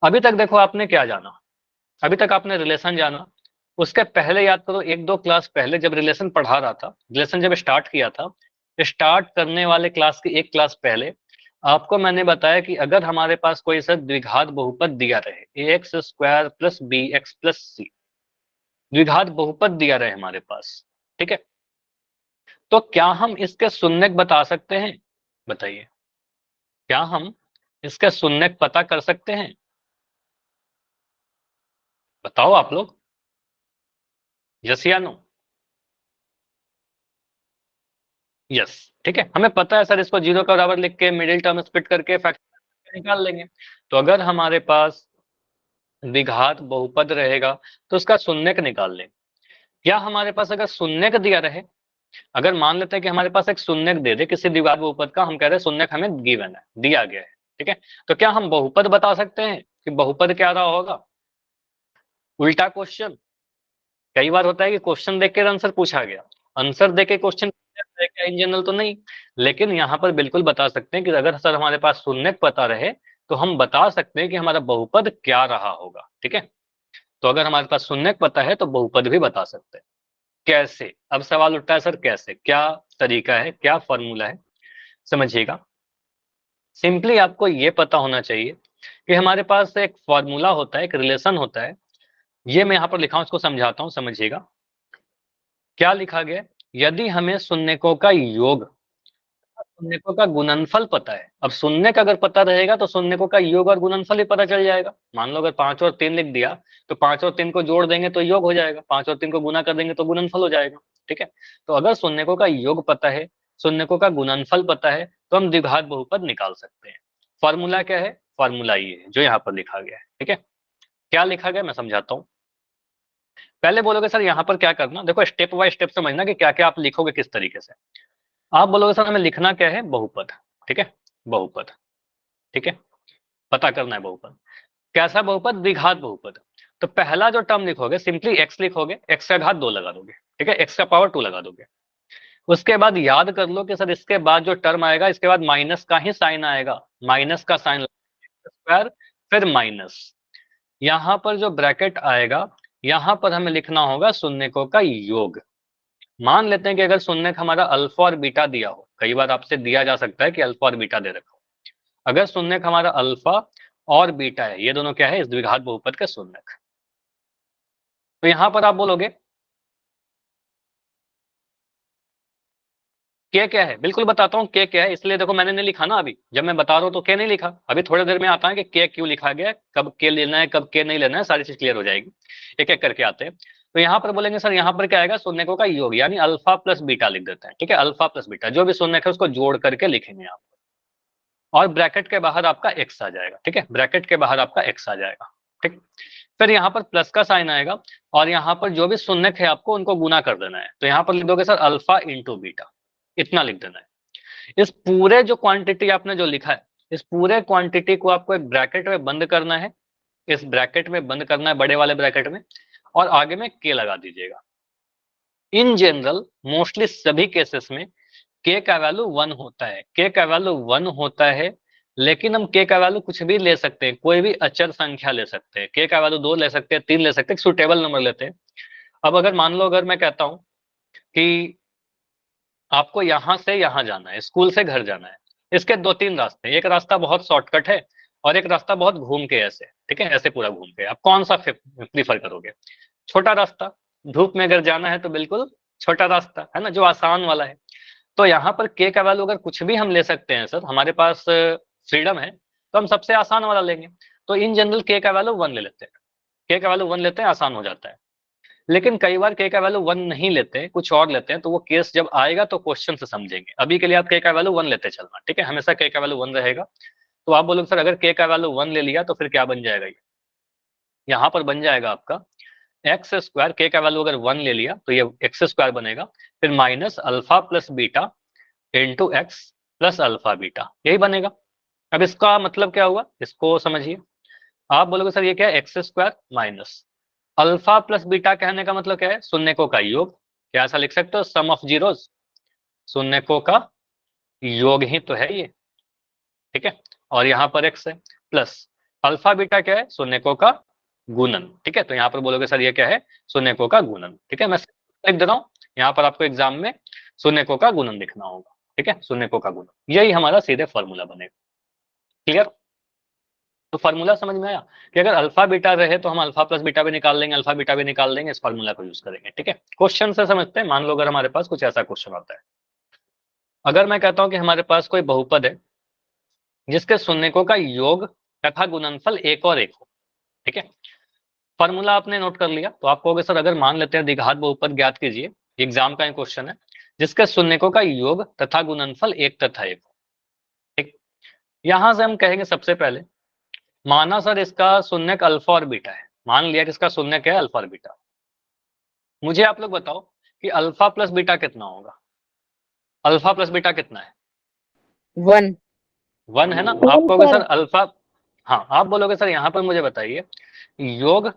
अभी तक देखो आपने क्या जाना, अभी तक आपने रिलेशन जाना। उसके पहले याद करो, एक दो क्लास पहले जब रिलेशन पढ़ा रहा था, रिलेशन जब स्टार्ट किया था, स्टार्ट करने वाले क्लास की एक क्लास पहले आपको मैंने बताया कि अगर हमारे पास कोई सा द्विघात बहुपद दिया रहे, a x square plus b x plus c, द्विघात बहुपद दिया रहे हमारे पास, ठीक है, तो क्या हम इसके शून्यक बता सकते हैं? बताइए, क्या हम इसके शून्यक पता कर सकते हैं? बताओ आप लोग, यस या नो? यस। ठीक है, हमें पता है सर, इसको जीरो का बराबर लिख के मिडिल टर्म स्प्लिट करके फैक्टर निकाल लेंगे। तो अगर हमारे पास द्विघात बहुपद रहेगा तो उसका शून्यक निकाल लें। या हमारे पास अगर शून्यक दिया रहे, अगर मान लेते हैं कि हमारे पास एक शून्यक दे दे किसी द्विघात बहुपद का, हम कह रहे हैं शून्यक हमें गिवन है, दिया गया है, ठीक है, तो क्या हम बहुपद बता सकते हैं कि बहुपद क्या रहा होगा? उल्टा क्वेश्चन। कई बार होता है कि क्वेश्चन देख के आंसर पूछा गया, आंसर देख के क्वेश्चन इन जनरल तो नहीं, लेकिन यहाँ पर बिल्कुल बता सकते हैं कि अगर सर हमारे पास शून्यक पता रहे तो हम बता सकते हैं कि हमारा बहुपद क्या रहा होगा, ठीक है। तो अगर हमारे पास शून्यक पता है तो बहुपद भी बता सकते हैं। कैसे? अब सवाल उठता है सर कैसे, क्या तरीका है, क्या फॉर्मूला है? समझिएगा, सिंपली आपको ये पता होना चाहिए कि हमारे पास एक फॉर्मूला होता है, एक रिलेशन होता है। ये मैं यहाँ पर लिखा हूं, इसको समझाता हूं, समझिएगा। क्या लिखा गया? यदि हमें शून्यकों का योग, शून्यकों का गुणनफल पता है। अब शून्यक अगर पता रहेगा तो शून्यकों का योग और गुणनफल भी पता चल जाएगा। मान लो अगर 5 और 3 लिख दिया, तो 5 और 3 को जोड़ देंगे तो योग हो जाएगा, 5 और 3 को गुना कर देंगे तो गुणनफल हो जाएगा, ठीक है। तो अगर शून्यकों का योग पता है, शून्यकों का गुणनफल पता है, तो हम द्विघात बहुपद निकाल सकते हैं। फॉर्मूला क्या है? फॉर्मूला ये है जो यहाँ पर लिखा गया है, ठीक है। क्या लिखा गया मैं समझाता हूँ। पहले बोलोगे सर यहाँ पर क्या करना, देखो स्टेप बाय स्टेप समझना कि क्या क्या आप लिखोगे किस तरीके से। आप बोलोगे सर हमें लिखना क्या है? बहुपद, ठीक है, बहुपद, ठीक है, पता करना है बहुपद। कैसा बहुपद? द्विघात बहुपद। तो पहला जो टर्म लिखोगे सिंपली एक्स लिखोगे, एक्स का घात 2 लगा दोगे, ठीक है, एक्स का पावर 2 लगा दोगे। उसके बाद याद कर लो कि सर इसके बाद जो टर्म आएगा, इसके बाद माइनस का ही साइन आएगा, माइनस का साइन स्क्वायर, फिर माइनस, यहां पर जो ब्रैकेट आएगा, यहां पर हमें लिखना होगा शून्यकों का योग। मान लेते हैं कि अगर शून्यक हमारा अल्फा और बीटा दिया हो, कई बार आपसे दिया जा सकता है कि अल्फा और बीटा दे रखा हो। अगर शून्यक हमारा अल्फा और बीटा है, ये दोनों क्या है? इस द्विघात बहुपद के शून्यक। तो यहां पर आप बोलोगे के क्या है, बिल्कुल बताता हूँ के क्या है। इसलिए देखो मैंने नहीं लिखा ना, अभी जब मैं बता रहा हूँ तो के नहीं लिखा, अभी थोड़ी देर में आता है कि के क्यों लिखा गया, कब के लेना है कब के नहीं लेना है, सारी चीज क्लियर हो जाएगी। एक एक करके आते हैं। तो यहाँ पर बोलेंगे सर यहाँ पर क्या आएगा? शून्यकों का योग, यानी अल्फा प्लस बीटा लिख देते हैं, ठीक है, अल्फा प्लस बीटा जो भी शून्यक है उसको जोड़ करके लिखेंगे आप। और ब्रैकेट के बाहर आपका एक्स आ जाएगा, ठीक है, ब्रैकेट के बाहर आपका एक्स आ जाएगा, ठीक। फिर यहाँ पर प्लस का साइन आएगा, और यहाँ पर जो भी शून्यक है आपको उनको गुना कर देना है। तो यहाँ पर लिख दोगे सर अल्फा इंटू बीटा, इतना लिख देना है। इस पूरे जो क्वांटिटी आपने जो लिखा है, इस पूरे क्वांटिटी को आपको एक ब्रैकेट में बंद करना है, इस ब्रैकेट में बंद करना है, बड़े वाले ब्रैकेट में, और आगे में के लगा दीजिएगा। इन जनरल मोस्टली सभी केसेस में के का वैल्यू 1 होता है, के का वैल्यू 1 होता है। लेकिन हम के का वैल्यू कुछ भी ले सकते हैं, कोई भी अचर संख्या ले सकते हैं, के का वैल्यू 2 ले सकते हैं, 3 ले सकते हैं, सुटेबल नंबर लेते हैं। अब अगर मान लो, अगर मैं कहता हूं कि आपको यहां से यहां जाना है, स्कूल से घर जाना है, इसके दो तीन रास्ते हैं, एक रास्ता बहुत शॉर्टकट है और एक रास्ता बहुत घूम के ऐसे, ठीक है, ऐसे पूरा घूम के, आप कौन सा प्रीफर करोगे? छोटा रास्ता, धूप में अगर जाना है तो बिल्कुल छोटा रास्ता है ना, जो आसान वाला है। तो यहाँ पर के का वैल्यू अगर कुछ भी हम ले सकते हैं सर, हमारे पास फ्रीडम है, तो हम सबसे आसान वाला लेंगे। तो इन जनरल के का वैल्यू 1 ले लेते हैं, के का वैल्यू 1 लेते हैं, आसान हो जाता है। लेकिन कई बार के का वैल्यू 1 नहीं लेते, कुछ और लेते हैं, तो वो केस जब आएगा तो क्वेश्चन से समझेंगे। अभी के लिए आप के का वैल्यू 1 लेते चलना, ठीक है, हमेशा के का वैल्यू 1 रहेगा। तो आप बोलोगे सर अगर के का वैल्यू 1 ले लिया तो फिर क्या बन जाएगा? ये यहाँ पर बन जाएगा आपका एक्स स्क्वायर, के का वैल्यू अगर 1 ले लिया तो ये एक्स स्क्वायर बनेगा, फिर minus alpha plus beta into x plus alpha beta, यही बनेगा। अब इसका मतलब क्या हुआ, इसको समझिए। आप बोलोगे सर ये क्या है? X square minus alpha plus beta, कहने का मतलब क्या है? शून्यकों का योग। क्या ऐसा लिख सकते हो? सम ऑफ जीरोस, शून्यकों का योग ही तो है ये, ठीक है। और यहाँ पर एक्स है, प्लस अल्फा बीटा क्या है? शून्यकों का गुणन, ठीक है। तो यहाँ पर बोलोगे सर ये क्या है? शून्यकों का गुणन, ठीक है। मैं लिख दे रहा हूँ, यहाँ पर आपको एग्जाम में शून्यकों का गुणन लिखना होगा, ठीक है। शून्यकों का गुणन, यही हमारा सीधे फॉर्मूला बनेगा। क्लियर? तो फॉर्मूला समझ में आया कि अगर अल्फा बीटा रहे तो हम अल्फा प्लस बीटा भी निकाल लेंगे, अल्फा बीटा भी निकाल लेंगे, इस फॉर्मूला को यूज करेंगे, ठीक है। क्वेश्चन से समझते हैं। मान लो अगर हमारे पास कुछ ऐसा क्वेश्चन आता है, अगर मैं कहता हूं कि हमारे पास कोई बहुपद है जिसके शून्यकों का योग तथा गुणनफल एक और एक हो, ठीक है। फॉर्मूला आपने नोट कर लिया, तो आप कहोगे सर अगर मान लेते हैं द्विघात बहुपद ज्ञात कीजिए, एग्जाम का क्वेश्चन है, जिसके शून्यकों का योग तथा गुणनफल एक तथा एक हो, ठीक। यहां से हम कहेंगे सबसे पहले, माना सर इसका शून्यक अल्फा और बीटा है, मान लिया कि इसका शून्यक है अल्फा और बीटा। मुझे आप लोग बताओ कि अल्फा प्लस बीटा कितना होगा? अल्फा प्लस बीटा कितना है? 1 1 है ना। आप कहोगे सर अल्फा, हाँ आप बोलोगे सर यहाँ पर मुझे बताइए योग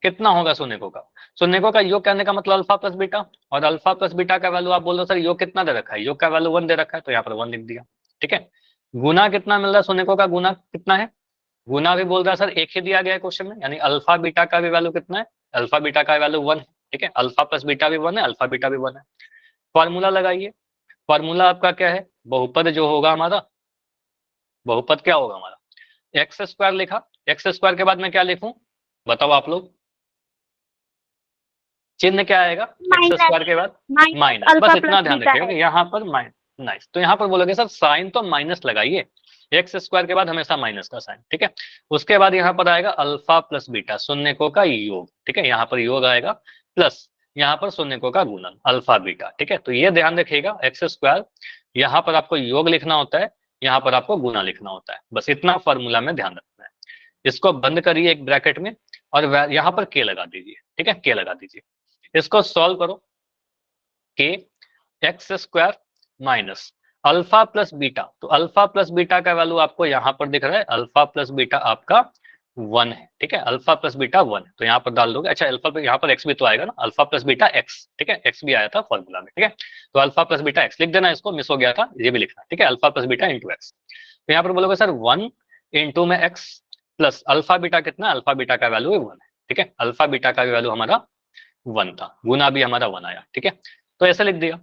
कितना होगा शून्यकों का? शून्यकों का योग कहने का मतलब अल्फा प्लस बीटा, और अल्फा प्लस बीटा का वैल्यू आप बोल रहे हो सर योग कितना दे रखा है? योग का वैल्यू 1 दे रखा है, तो यहाँ पर 1 लिख दिया, ठीक है। गुना कितना मिल रहा है? शून्यकों का गुना कितना है? गुना भी बोल रहा है सर एक ही दिया गया है क्वेश्चन में, यानी अल्फा बीटा का भी वैल्यू कितना है? अल्फा बीटा का वैल्यू 1 है, ठीक है। अल्फा प्लस बीटा भी 1 है, अल्फा बीटा भी 1 है। फॉर्मूला लगाइए। फॉर्मूला आपका क्या है? बहुपद जो होगा हमारा, बहुपद क्या होगा हमारा? एक्स स्क्वायर लिखा, एक्स स्क्वायर के बाद में क्या लिखूं? बताओ आप लोग, चिन्ह क्या आएगा एक्स स्क्वायर के बाद? माइनस, बस इतना ध्यान रखिएगा यहाँ पर माइनस। नाइस, तो यहाँ पर बोलोगे सर साइन तो माइनस लगाइए, एक्स स्क्वायर के बाद हमेशा माइनस का साइन, ठीक है। उसके बाद यहाँ पर आएगा अल्फा प्लस बीटा, शून्यकों का योग, ठीक है। यहाँ पर योग आएगा प्लस यहाँ पर शून्यकों का गुणन अल्फा बीटा, ठीक है। तो ये ध्यान रखिएगा एक्स स्क्वायर, यहाँ पर आपको योग लिखना होता है, यहाँ पर आपको गुना लिखना होता है, बस इतना फॉर्मूला में ध्यान रखना है। इसको बंद करिए एक ब्रैकेट में, और यहाँ पर के लगा दीजिए, ठीक है, के लगा दीजिए। इसको सॉल्व करो, के x square minus alpha plus beta, तो अल्फा प्लस बीटा का वैल्यू आपको यहाँ पर दिख रहा है, अल्फा प्लस बीटा आपका 1 है, ठीक है। अल्फा प्लस बीटा 1 है, तो यहाँ पर डाल दोगे। अच्छा अल्फा पे यहाँ पर एक्स भी तो आएगा ना, अल्फा प्लस बीटा एक्स, ठीक है, एक्स भी आया था फॉर्मूला में, ठीक है। तो अल्फा प्लस बीटा एक्स लिख देना, इसको मिस हो गया था, ये भी लिखना, ठीक है। Alpha plus beta into x, तो यहाँ पर बोलोगे सर 1 इंटू में एक्स प्लस अल्फा बीटा कितना? अल्फा बीटा का वैल्यू 1 है, ठीक है। अल्फा बीटा का वैल्यू हमारा 1 था, गुना भी हमारा 1 आया, ठीक है। तो ऐसे लिख दिया।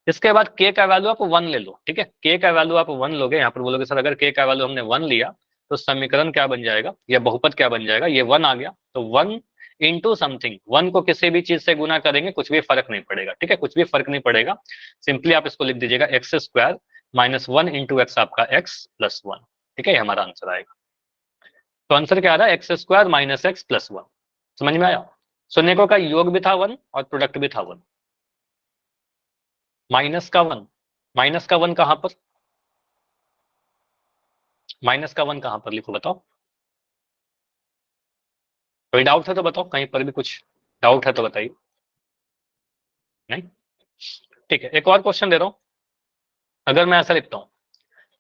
इसके बाद के का वैल्यू आप 1 ले लो, ठीक है। के का वैल्यू आप 1 लोगे, यहाँ पर बोलोगे सर अगर के का वैल्यू हमने 1 लिया तो समीकरण क्या बन जाएगा, या बहुपद क्या बन जाएगा? ये 1 आ गया, तो 1 इंटू समथिंग, 1 को किसी भी चीज से गुना करेंगे कुछ भी फर्क नहीं पड़ेगा, ठीक है, कुछ भी फर्क नहीं पड़ेगा। सिंपली आप इसको लिख दीजिएगा x square minus 1 into x आपका एक्स प्लस 1, ठीक है, ये हमारा आंसर आएगा। तो आंसर क्या आ रहा है? X square minus x plus 1। समझ में आया? शून्यकों का योग भी था 1 और प्रोडक्ट भी था 1। माइनस का 1, माइनस का 1 कहां पर? माइनस का 1 कहां पर लिखो बताओ? कोई डाउट है तो बताओ, कहीं पर भी कुछ डाउट है तो बताइए। नहीं, ठीक है। एक और क्वेश्चन दे रहा हूं। अगर मैं ऐसा लिखता हूं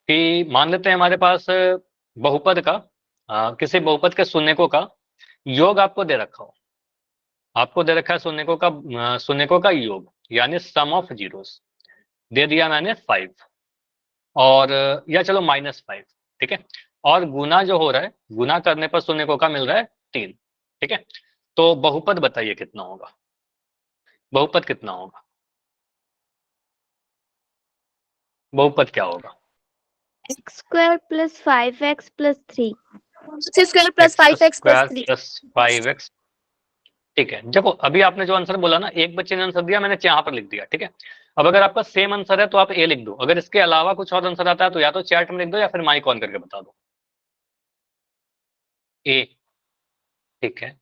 कि मान लेते हैं हमारे पास बहुपद का किसी बहुपद के शून्यकों का योग आपको दे रखा हो, आपको दे रखा है शून्यकों का योग, यानी सम ऑफ जीरोस दे दिया मैंने 5, और या चलो -5, ठीक है। और गुना जो हो रहा है, गुना करने पर शून्यकों का मिल रहा है 3, ठीक है। तो बहुपद बताइए कितना होगा? बहुपद कितना होगा? बहुपद क्या होगा? x square plus 5x plus 3 x square plus 5x plus 3 plus 5x, ठीक है। देखो अभी आपने जो आंसर बोला ना, एक बच्चे ने आंसर दिया, मैंने यहाँ पर लिख दिया, ठीक है। अब अगर आपका सेम आंसर है तो आप ए लिख दो, अगर इसके अलावा कुछ और आंसर आता है तो या तो चैट में लिख दो या फिर माइक ऑन करके बता दो। ए, ठीक है,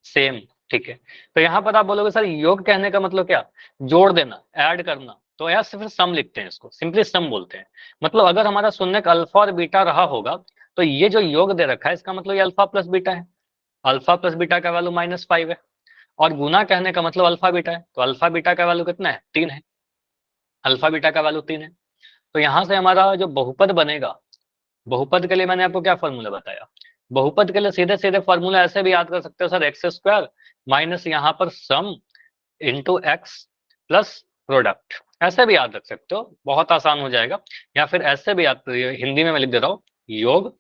सेम, ठीक है। तो यहाँ पर आप बोलोगे सर योग कहने का मतलब क्या? जोड़ देना, ऐड करना, तो यार सिर्फ सम लिखते हैं, इसको सिंपली सम बोलते हैं। मतलब अगर हमारा शून्यक अल्फा और बीटा रहा होगा तो ये जो योग दे रखा है इसका मतलब ये अल्फा प्लस बीटा है, अल्फा प्लस बीटा का वैल्यू -5 है, और गुना कहने का मतलब अल्फा बीटा है, तो अल्फा बीटा का वैल्यू कितना है? 3 है, अल्फा बीटा का वैल्यू 3 है। तो यहाँ से हमारा जो बहुपद बनेगा, बहुपद के लिए मैंने आपको क्या फॉर्मूला बताया? बहुपद के लिए सीधे सीधे फॉर्मूला ऐसे भी याद कर सकते हो सर, एक्स स्क्वायर माइनस यहाँ पर सम इंटू एक्स प्लस प्रोडक्ट, ऐसे भी याद रख सकते हो, बहुत आसान हो जाएगा। या फिर ऐसे भी याद करिए, हिंदी में मैं लिख दे रहा हूँ योग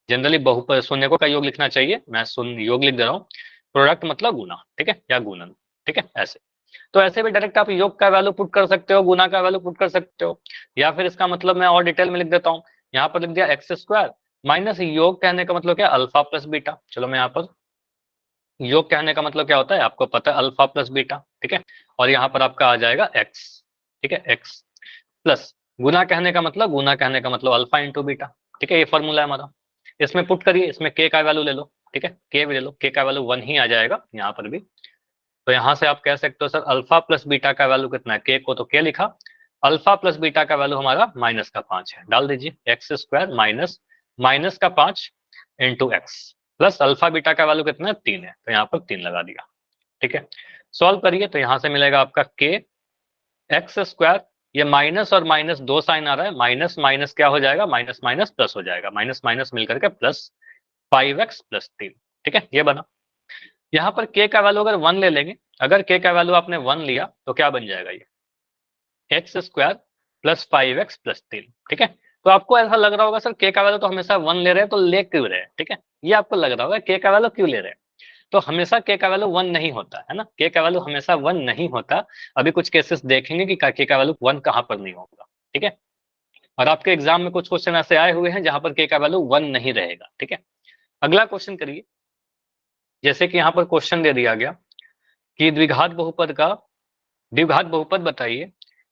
जनरली बहुपद शून्यकों का योग लिखना चाहिए, मैं योग लिख दे रहा हूँ, प्रोडक्ट मतलब गुना, ठीक है, या गुणन, ठीक है, ऐसे। तो ऐसे भी डायरेक्ट आप योग का वैल्यू पुट कर सकते हो, गुना का वैल्यू पुट कर सकते हो, या फिर इसका मतलब मैं और डिटेल में लिख देता हूँ। यहाँ पर लिख दिया एक्स स्क्वायर माइनस योग कहने का मतलब क्या, अल्फा प्लस बीटा। चलो मैं यहाँ पर योग कहने का मतलब क्या होता है आपको पता है, अल्फा प्लस बीटा, ठीक है, और यहाँ पर आपका आ जाएगा एक्स, ठीक है, एक्स प्लस गुना कहने का मतलब, गुना कहने का मतलब अल्फा इंटू बीटा, ठीक है, ये फॉर्मूला है हमारा। इसमें पुट करिए, इसमें के का वैल्यू ले लो, ठीक है, के भी ले लो, के का वैल्यू 1 ही आ जाएगा यहाँ पर भी। तो यहाँ से आप कह सकते हो सर अल्फा प्लस बीटा का वैल्यू कितना है, के को तो के लिखा, अल्फा प्लस बीटा का वैल्यू हमारा -5 है, डाल दीजिए x square minus -5 into x plus alpha beta का वैल्यू कितना है 3 है, तो यहाँ पर 3 लगा दिया, ठीक है। सॉल्व करिए तो यहाँ से मिलेगा आपका के एक्स स्क्वायर, ये माइनस और माइनस दो साइन आ रहा है, माइनस माइनस क्या हो जाएगा, माइनस माइनस प्लस हो जाएगा, माइनस माइनस मिलकर के प्लस 5x प्लस 3, ठीक है, ये बना। यहाँ पर k का वैल्यू अगर 1 ले लेंगे, अगर k का वैल्यू आपने 1 लिया तो क्या बन जाएगा, ये x square plus 5x plus 3, ठीक है। तो आपको ऐसा लग रहा होगा सर k का वैल्यू तो हमेशा 1 ले रहे हैं, तो ले क्यों रहे हैं, ठीक है, ये आपको लग रहा होगा k का वैल्यू क्यों ले रहे हैं। तो हमेशा k का वैल्यू 1 नहीं होता है ना, k का वैल्यू हमेशा 1 नहीं होता। अभी कुछ केसेस देखेंगे कि k का वैल्यू 1 कहां पर नहीं होगा, ठीक है। और आपके एग्जाम में कुछ क्वेश्चन ऐसे आए हुए हैं जहां पर k का वैल्यू 1 नहीं रहेगा, ठीक है। अगला क्वेश्चन करिए, जैसे कि यहाँ पर क्वेश्चन दे दिया गया कि द्विघात बहुपद बताइए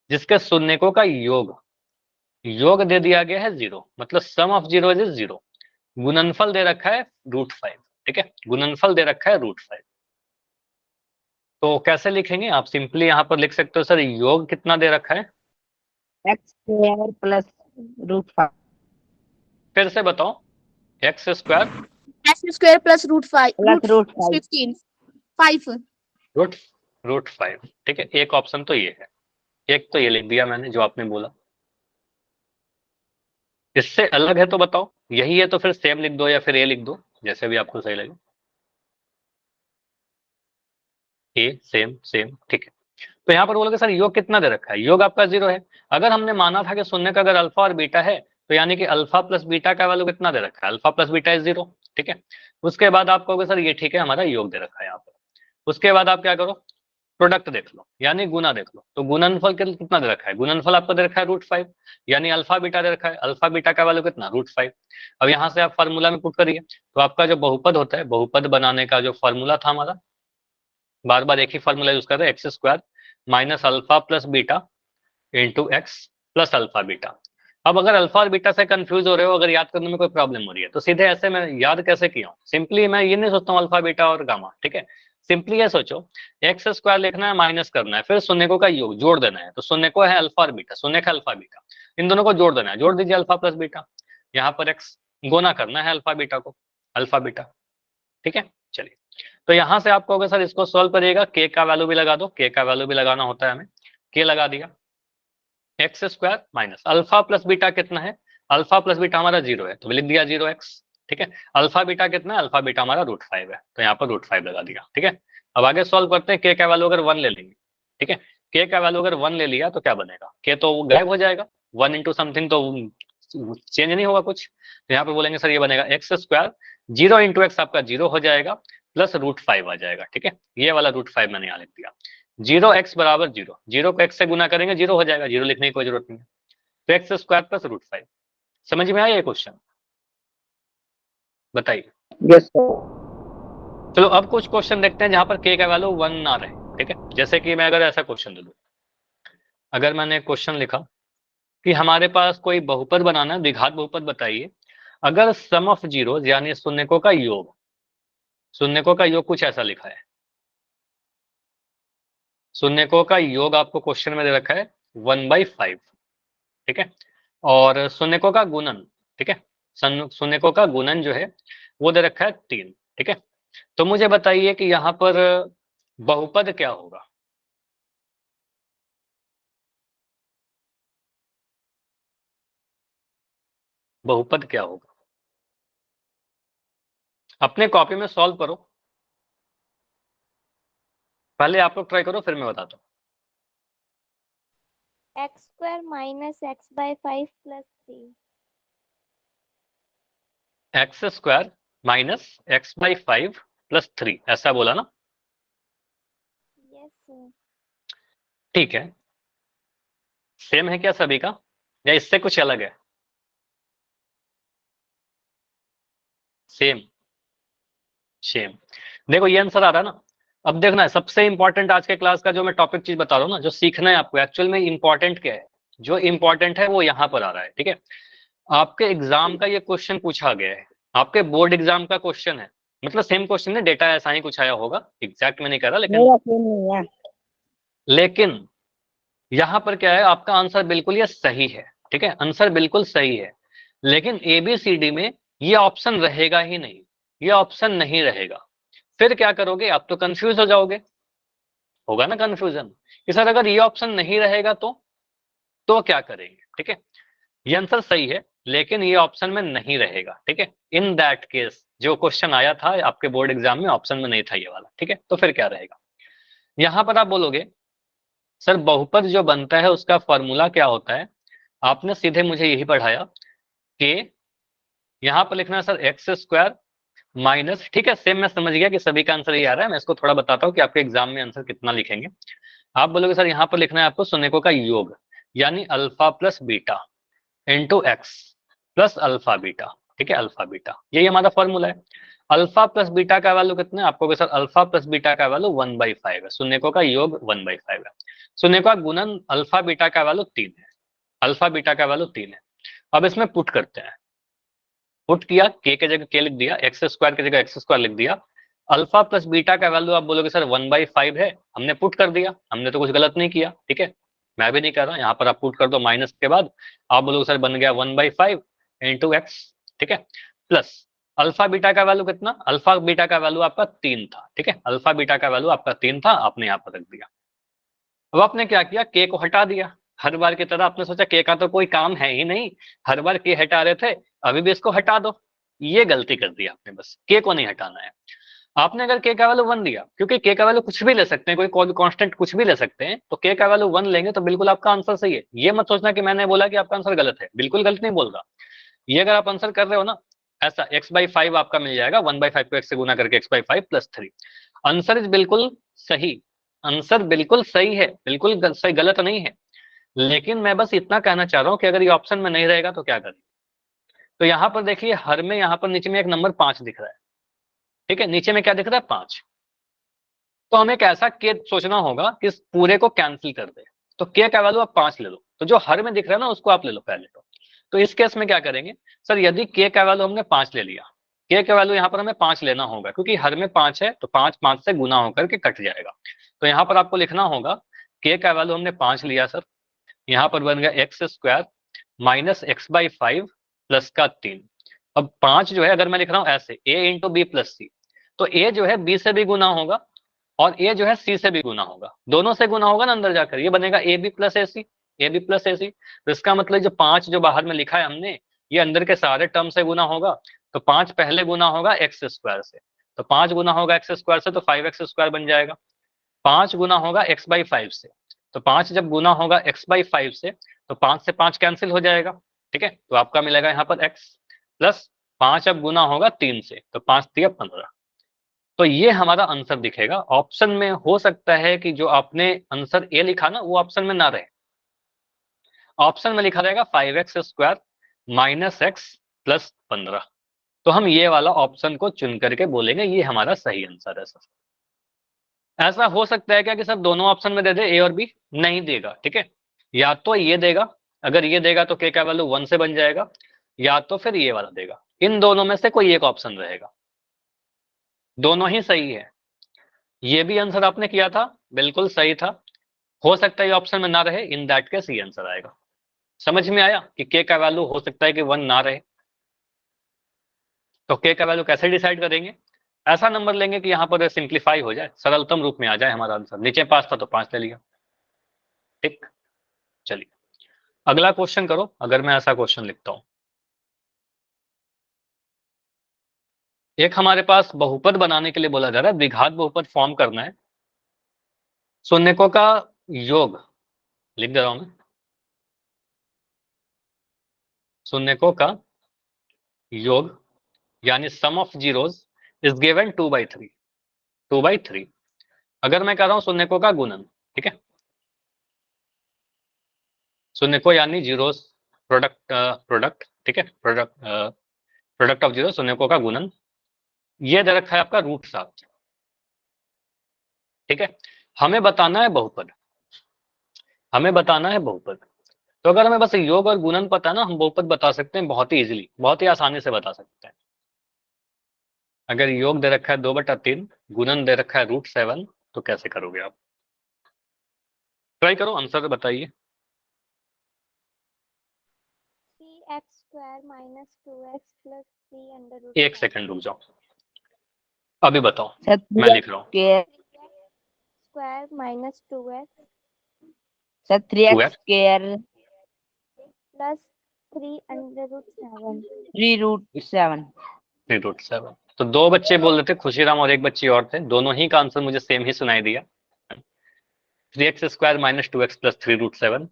जिसके शून्यकों का योग दे दिया गया है 0, मतलब सम ऑफ जीरो इज 0, गुणनफल दे रखा है √5, ठीक है, गुणनफल दे रखा है √5। तो कैसे लिखेंगे आप, सिंपली यहाँ पर लिख सकते हो सर योग कितना दे रखा है, एक्स स्क्वायर प्लस √5, फिर से बताओ, x square x square plus √5 plus √5, 15 5 root √5, ठीक है, एक ऑप्शन तो ये है, एक तो ये लिख दिया मैंने जो आपने बोला। इससे अलग है तो बताओ, यही है तो फिर सेम लिख दो या फिर ए लिख दो, जैसे भी आपको सही लगे, ए सेम सेम, ठीक है। तो यहाँ पर बोलोगे सर योग कितना दे रखा है, योग आपका 0 है। अगर हमने माना था कि शून्य का अगर अल्फा और बीटा है, तो यानी कि अल्फा प्लस बीटा का वैल्यू कितना दे रखा है, अल्फा प्लस बीटा इज 0, ठीक है। उसके बाद आप कहोगे सर ये ठीक है, हमारा योग दे रखा है यहाँ पर। उसके बाद आप क्या करो, प्रोडक्ट देख लो, यानी गुना देख लो, तो गुणनफल कितना दे रखा है, गुणनफल आपको दे रखा है √5, यानी अल्फा बीटा दे रखा है, अल्फा बीटा का वैल्यू कितना √5। अब यहाँ से आप फार्मूला में पुट करिए, तो आपका जो बहुपद होता है, बहुपद बनाने का जो फार्मूला था हमारा, बार बार एक ही फार्मूला यूज कर रहे हैं, x square minus alpha plus beta into x plus alpha beta. अब अगर अल्फा और बीटा से कंफ्यूज हो रहे हो, अगर याद करने में कोई प्रॉब्लम हो रही है, तो सीधे ऐसे मैं याद कैसे किया हूँ, सिंपली मैं ये नहीं सोचता हूँ अल्फा बीटा और गामा, ठीक है। सिंपली ये सोचो, एक्स स्क्वायर लिखना है, माइनस करना है, फिर शून्य का योग जोड़ देना है, तो शून्य को है अल्फा और बीटा, शून्य का अल्फा बीटा, इन दोनों को जोड़ देना है, जोड़ दीजिए अल्फा प्लस बीटा। यहाँ पर एक्स गुना करना है अल्फा बीटा को, अल्फा बीटा, ठीक है। चलिए, तो यहाँ से आप कहोगे सर इसको सॉल्व करिएगा, के का वैल्यू भी लगा दो, के का वैल्यू भी लगाना होता है हमें, के लगा दिया, x square minus alpha plus beta कितना है, अल्फा प्लस बीटा हमारा 0 है, तो लिख दिया 0x, ठीक है। अल्फा बीटा कितना है, अल्फा बीटा हमारा √5 है, तो यहाँ पर √5 लगा दिया, ठीक है। अब आगे सॉल्व करते हैं, के का वैल्यू अगर 1 ले लेंगे, ठीक है, के का वैल्यू अगर 1 ले लिया तो क्या बनेगा, के तो गायब हो जाएगा, 1 इंटू समथिंग तो चेंज नहीं होगा कुछ, तो यहाँ पर बोलेंगे सर ये बनेगा एक्स स्क्वायर, 0 इंटू एक्स आपका 0 हो जाएगा, प्लस √5 आ जाएगा, ठीक है, ये वाला √5 मैंने यहाँ लिख दिया। 0x बराबर 0, 0 को x से गुना करेंगे 0 हो जाएगा, 0 लिखने की कोई जरूरत नहीं है, तो एक्स स्क्वायर प्लस √5। समझ में आया ये क्वेश्चन, बताइए। यस सर, चलो अब कुछ क्वेश्चन देखते हैं जहां पर k का वैल्यू 1 ना रहे, ठीक है। जैसे कि मैं अगर ऐसा क्वेश्चन दे दूं, अगर मैंने क्वेश्चन लिखा कि हमारे पास कोई बहुपद बनाना है, द्विघात बहुपद बताइए, अगर सम ऑफ जीरो यानी शून्यकों का योग, शून्यकों का योग कुछ ऐसा लिखा है, शून्यकों का योग आपको क्वेश्चन में दे रखा है 1/5, ठीक है, और शून्यकों का गुणन, ठीक है, शून्यकों का गुणन जो है वो दे रखा है 3, ठीक है। तो मुझे बताइए कि यहाँ पर बहुपद क्या होगा, बहुपद क्या होगा, अपने कॉपी में सॉल्व करो, पहले आप लोग ट्राई करो फिर मैं बताता हूँ। X square minus x/5 plus 3, x square minus x by 5 plus 3, ऐसा बोला ना? Yes sir. ठीक है, सेम है क्या सभी का, या इससे कुछ अलग है? Same, same. देखो ये आंसर आ रहा है ना। अब देखना है, सबसे इंपॉर्टेंट आज के क्लास का जो मैं टॉपिक चीज बता रहा हूँ ना, जो सीखना है आपको एक्चुअल में इंपॉर्टेंट क्या है, जो इंपॉर्टेंट है वो यहाँ पर आ रहा है। ठीक है, आपके एग्जाम का ये क्वेश्चन पूछा गया है, आपके बोर्ड एग्जाम का क्वेश्चन है, मतलब सेम क्वेश्चन है, डेटा ऐसा ही कुछ आया होगा, एग्जैक्ट में नहीं कह रहा, मेरा सेम नहीं है। लेकिन यहाँ पर क्या है, आपका आंसर बिल्कुल ये सही है। ठीक है, आंसर बिल्कुल सही है, लेकिन एबीसीडी में ये ऑप्शन रहेगा ही नहीं, ये ऑप्शन नहीं रहेगा। फिर क्या करोगे, आप तो कंफ्यूज हो जाओगे, होगा ना कंफ्यूजन कि सर अगर ये ऑप्शन नहीं रहेगा तो क्या करेंगे। ठीक है, ये आंसर सही है, लेकिन ये ऑप्शन में नहीं रहेगा। ठीक है, इन दैट केस जो क्वेश्चन आया था आपके बोर्ड एग्जाम में, ऑप्शन में नहीं था ये वाला। ठीक है, तो फिर क्या रहेगा, यहां पर आप बोलोगे सर बहुपद जो बनता है उसका फॉर्मूला क्या होता है, आपने सीधे मुझे यही पढ़ाया कि यहाँ पर लिखना है सर एक्स स्क्वायर माइनस, ठीक है सेम, मैं समझ गया कि सभी का आंसर ये आ रहा है, मैं इसको थोड़ा बताता हूँ कि आपके एग्जाम में आंसर कितना लिखेंगे। आप बोलोगे सर यहाँ पर लिखना है आपको शून्यकों का योग, यानी alpha plus beta into x plus alpha beta. ठीक है, अल्फा बीटा यही हमारा फॉर्मूला है। अल्फा प्लस बीटा का वैल्यू कितना है, आपको सर अल्फा प्लस बीटा का वैल्यू 1/5 है, शून्यकों का योग 1/5 है, शून्यकों का गुणन अल्फा बीटा का वैल्यू 3 है, अल्फा बीटा का वैल्यू 3 है। अब इसमें पुट करते हैं, पुट किया, के की जगह के लिख दिया, एक्स स्क्वायर की जगह एक्स स्क्वायर लिख दिया, अल्फा प्लस बीटा का वैल्यू आप बोलोगे सर 1/5 है, हमने पुट कर दिया, हमने तो कुछ गलत नहीं किया। ठीक है, मैं भी नहीं कर रहा, यहाँ पर आप पुट कर दो माइनस के बाद, आप बोलोगे सर बन गया 1/5 इंटू एक्स। ठीक है, प्लस अल्फा बीटा का वैल्यू कितना, अल्फा बीटा का वैल्यू आपका 3 था। ठीक है, अल्फा बीटा का वैल्यू आपका 3 था, आपने यहाँ पर रख दिया। अब आपने क्या किया, के को हटा दिया, हर बार की तरह आपने सोचा के का तो कोई काम है ही नहीं, हर बार के हटा रहे थे, अभी भी इसको हटा दो। ये गलती कर दी आपने, बस के को नहीं हटाना है। आपने अगर के का वैल्यू 1 दिया, क्योंकि के का वैल्यू कुछ भी ले सकते हैं, कोई कांस्टेंट कुछ भी ले सकते हैं, तो के का वैल्यू 1 लेंगे तो बिल्कुल आपका आंसर सही है। ये मत सोचना कि मैंने बोला कि आपका आंसर गलत है, बिल्कुल गलत नहीं बोल रहा। ये अगर आप आंसर कर रहे हो ना ऐसा, x/5 आपका मिल जाएगा, 1/5 को x से गुना करके x/5 प्लस 3, आंसर इज बिल्कुल सही, आंसर बिल्कुल सही है, बिल्कुल सही, गलत नहीं है। लेकिन मैं बस इतना कहना चाह रहा हूँ कि अगर ये ऑप्शन में नहीं रहेगा तो क्या करें। तो यहाँ पर देखिए, हर में यहाँ पर नीचे में एक नंबर 5 दिख रहा है। ठीक है, नीचे में क्या दिख रहा है, 5। तो हमें एक ऐसा के सोचना होगा कि इस पूरे को कैंसिल कर दे, तो के का वैल्यू आप 5 ले लो, तो जो हर में दिख रहा है ना उसको आप ले लो पहले। तो इस केस में क्या करेंगे, सर यदि के का वैल्यू हमने 5 ले लिया, के का वैल्यू यहाँ पर हमें 5 लेना होगा, क्योंकि हर में 5 है, तो 5 5 से गुना होकर के कट जाएगा। तो यहाँ पर आपको लिखना होगा के का वैल्यू हमने 5 लिया सर, यहाँ पर बन गया x square minus x/5 plus का 3। अब 5 जो है अगर मैं लिख रहा हूँ ऐसे a इंटू बी प्लस सी, तो a जो है b से भी गुना होगा और a जो है c से भी गुना होगा, दोनों से गुना होगा ना अंदर जाकर, ये बनेगा a b plus a c, a b plus a c. तो इसका मतलब जो 5 जो बाहर में लिखा है हमने, ये अंदर के सारे टर्म से गुना होगा, तो 5 पहले गुना होगा एक्स स्क्वायर से, तो 5 गुना होगा एक्स स्क्वायर से तो 5x स्क्वायर बन जाएगा। 5 गुना होगा x/5 से, तो 5 जब गुना होगा x/5 से, तो 5 से 5 कैंसिल हो जाएगा। ठीक है, तो आपका मिलेगा यहाँ पर x प्लस 5 अब गुना होगा 3 से, तो 5 3 15। तो ये हमारा आंसर दिखेगा। ऑप्शन में हो सकता है कि जो आपने आंसर ए लिखा ना वो ऑप्शन में ना रहे, ऑप्शन में लिखा रहेगा 5x square minus x plus 15, तो हम ये वाला ऑप्शन को चुन करके बोलेंगे ये हमारा सही आंसर है सर। ऐसा हो सकता है क्या कि सर दोनों ऑप्शन में दे दे, ए और बी, नहीं देगा। ठीक है, या तो ये देगा, अगर ये देगा तो के का वैल्यू 1 से बन जाएगा, या तो फिर ये वाला देगा, इन दोनों में से कोई एक ऑप्शन रहेगा, दोनों ही सही है। ये भी आंसर आपने किया था, बिल्कुल सही था, हो सकता है ये ऑप्शन में ना रहे, इन दैट केस ये आंसर आएगा। समझ में आया कि के का वैल्यू हो सकता है कि 1 ना रहे, तो के का वैल्यू कैसे डिसाइड करेंगे, ऐसा नंबर लेंगे कि यहाँ पर सिंप्लीफाई हो जाए, सरलतम रूप में आ जाए हमारा आंसर। नीचे 5 था तो 5 ले लिया। ठीक, चलिए अगला क्वेश्चन करो, अगर मैं ऐसा क्वेश्चन लिखता हूं। एक हमारे पास बहुपद बनाने के लिए बोला जा रहा है, द्विघात बहुपद फॉर्म करना है, शून्यकों का योग लिख दे रहा हूं मैं, शून्यकों का योग यानी सम ऑफ जीरोस इज गिवन 2/3, 2/3। अगर मैं कर रहा हूं शून्यकों का गुणन, ठीक है, शून्यकों यानी जीरोस प्रोडक्ट, ठीक है, प्रोडक्ट ऑफ जीरो, शून्यकों का गुणन, ये दे रखा है आपका √7, ठीक है। हमें बताना है बहुपद, हमें बताना है बहुपद। तो अगर हमें बस योग और गुणन पता है ना, हम बहुपद बता सकते हैं बहुत ही इजीली, बहुत ही आसानी से बता सकते हैं। अगर योग दे रखा है 2/3, गुणन दे रखा है √7, तो कैसे करोगे आप? ट्राई करो, आंसर बताइए। 3x² minus 2x plus 3 under root 1 second रुक जाओ, अभी बताओ, सर मैं लिख रहा हूँ। 3x² minus 2x sir 3x 2x square plus 3 under root 7. 3√7। 3√7। तो दो बच्चे बोल रहे थे, खुशीराम और एक बच्ची और थे, दोनों ही का आंसर मुझे सेम ही सुनाई दिया, 3x² minus 2x plus 3√7।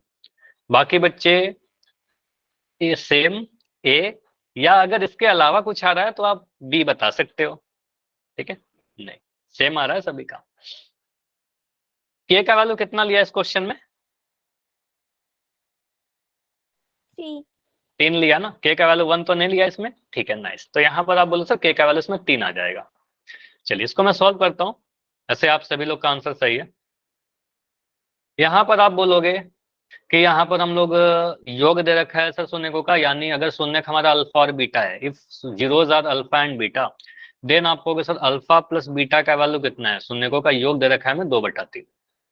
बाकी बच्चे ये सेम ए, या अगर इसके अलावा कुछ आ रहा है तो आप बी बता सकते हो, ठीक है। नहीं, सेम आ रहा है सभी का। के का वैल्यू कितना लिया इस क्वेश्चन में? 3 लिया ना, के का वैल्यू 1 तो नहीं लिया इसमें, ठीक है, नाइस। तो यहाँ पर आप बोलो सर के का वैल्यू इसमें 3 आ जाएगा। चलिए इसको मैं सॉल्व करता हूँ, ऐसे आप सभी लोग का आंसर सही है। यहाँ पर आप बोलोगे कि यहाँ पर हम लोग योग दे रखा है सर शून्यकों का, यानी अगर शून्यक हमारा अल्फा और बीटा है, if zeros are alpha and beta, then आप कहोगे सर अल्फा प्लस बीटा का वैल्यू कितना है? शून्यकों का योग दे रखा है हमें 2/3,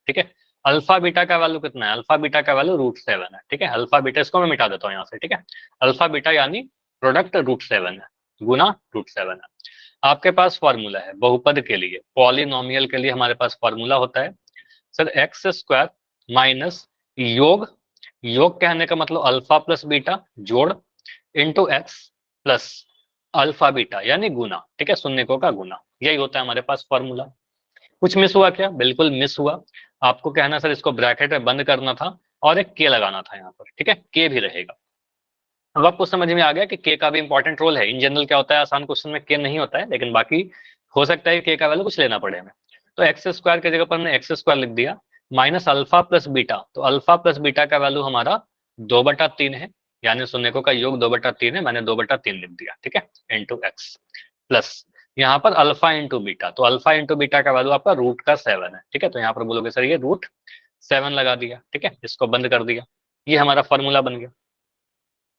ठीक है। अल्फा बीटा का वैल्यू कितना है? अल्फा बीटा का वैल्यू √7 है, ठीक है। अल्फा बीटा, इसको मैं मिटा देता हूँ यहाँ से, ठीक है। अल्फा बीटा यानी प्रोडक्ट √7 है, गुना √7 है। आपके पास फॉर्मूला है बहुपद के लिए, पॉलिनोमियल के लिए हमारे पास फॉर्मूला होता है सर x² माइनस योग, योग कहने का मतलब अल्फा प्लस बीटा जोड़ into x plus alpha beta यानी गुना, ठीक है, शून्यकों का गुना, यही होता है हमारे पास फॉर्मूला। कुछ मिस हुआ क्या? बिल्कुल मिस हुआ। आपको कहना सर इसको ब्रैकेट में बंद करना था और एक के लगाना था यहाँ पर, ठीक है, के भी रहेगा। अब आपको समझ में आ गया कि के का भी इंपॉर्टेंट रोल है। इन जनरल क्या होता है, आसान क्वेश्चन में के नहीं होता है, लेकिन बाकी हो सकता है के का वैल्यू कुछ लेना पड़े हमें। तो x² की जगह पर हमने x² लिख दिया, माइनस अल्फा प्लस बीटा, तो अल्फा प्लस बीटा का वैल्यू हमारा 2/3 है, यानी शून्यकों का योग 2/3 है, मैंने 2/3 लिख दिया, ठीक है, इंटू एक्स प्लस यहाँ पर अल्फा इंटू बीटा, तो अल्फा इंटू बीटा का वैल्यू आपका √7 है, ठीक है। तो यहाँ पर बोलोगे सर ये √7 लगा दिया, ठीक है, इसको बंद कर दिया, ये हमारा फॉर्मूला बन गया।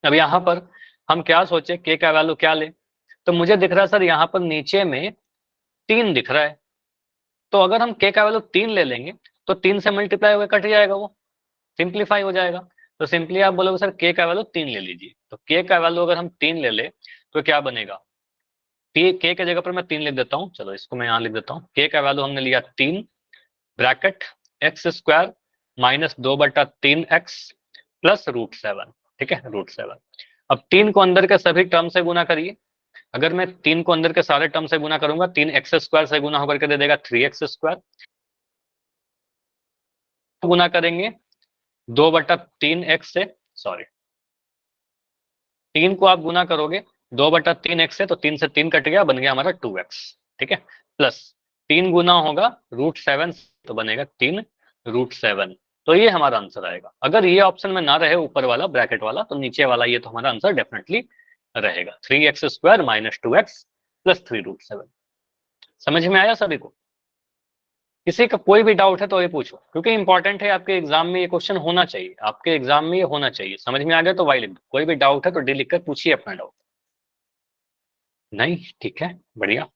अब यहाँ पर हम क्या सोचे, के का वैल्यू क्या ले? तो मुझे दिख रहा है सर यहाँ पर नीचे में 3 दिख रहा है, तो अगर हम के का वैल्यू 3 ले लेंगे तो 3 से मल्टीप्लाई होकर कट जाएगा, वो सिंप्लीफाई हो जाएगा। तो सिंपली आप बोलोगे सर के का वैल्यू 3 ले लीजिए, तो के का वैल्यू अगर हम 3 ले ले तो क्या बनेगा? के के जगह पर मैं 3 लिख देता हूँ, चलो इसको मैं यहाँ लिख देता हूँ। के का वैल्यू हमने लिया 3 bracket x² minus 2/3x plus √7, ठीक है, √7। अब 3 को अंदर के सभी टर्म से गुना करिए। अगर मैं 3 को अंदर के सारे टर्म से गुना करूंगा, 3x² से गुना होकर के दे देगा 3x², गुना करेंगे 2/3x से, सॉरी 3 को आप गुना करोगे 2/3x से, तो 3 से 3 कट गया, बन गया हमारा 2x, ठीक है, प्लस 3 गुना होगा √7 तो बनेगा 3√7। तो ये हमारा आंसर आएगा। अगर ये ऑप्शन में ना रहे ऊपर वाला ब्रैकेट वाला, तो नीचे वाला ये तो हमारा आंसर डेफिनेटली रहेगा, 3x² माइनस 2x प्लस 3√7। समझ में आया सभी को? किसी का कोई भी डाउट है तो ये पूछो, क्योंकि इंपॉर्टेंट है, आपके एग्जाम में ये क्वेश्चन होना चाहिए, आपके एग्जाम में ये होना चाहिए। समझ में आ गया तो वाई लिख दो, कोई भी डाउट है तो डी लिखकर पूछिए अपना डाउट। नहीं, ठीक है, बढ़िया।